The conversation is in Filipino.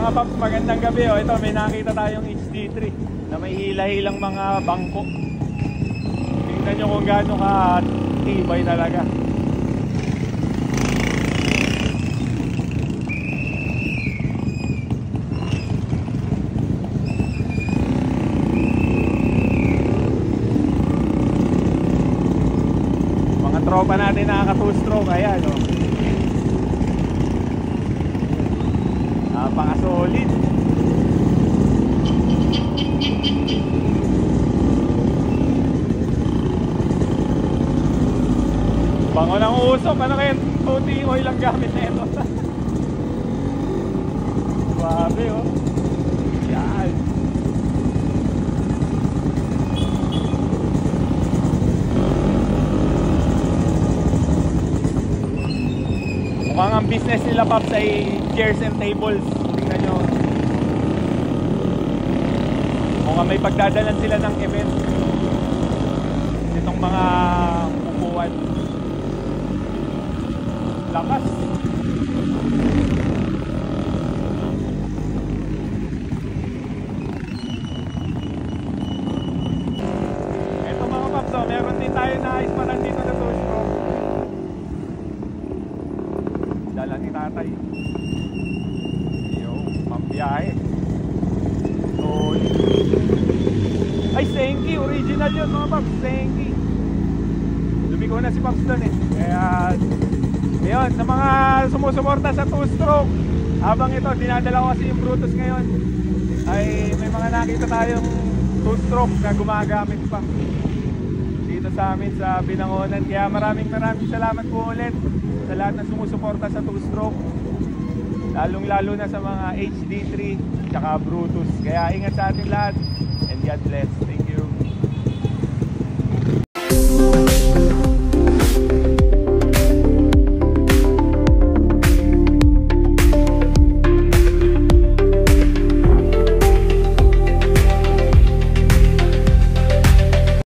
mga paps, magandang gabi. O, ito, may nakita tayong HD3 na may hila-hilang mga bangko. Tingnan nyo kung gaano ka tibay talaga. Mga tropa natin nakaka 2-stroke, ayan o. Napaka-solid. Bango ng usok. Ano kaya puti oil lang gamit na ito? Babe oh. Yan. Mukhang ang business nila paps ay chairs and tables. Tingnan nyo. Mukhang may pagdadalan sila ng event. Itong mga upuan. Lakas. Ito mga paps, oh, meron din tayo na ispanan dito na 2-stroke. Dala ni tatay. Yo, pambiyahe. Ay, Senki, original yun mga paps, Senki. Lumiko na si paps doon eh. Kaya ayun, sa mga sumusuporta sa 2-stroke, habang ito, dinadala ko kasi yung Brutus ngayon, ay may mga nakita tayong 2-stroke na gumagamit pa dito sa amin sa Binangonan. Kaya maraming salamat po ulit sa lahat na sumusuporta sa 2-stroke, lalong lalo na sa mga HD3 tsaka Brutus. Kaya ingat sa ating lahat and God bless. Thank you.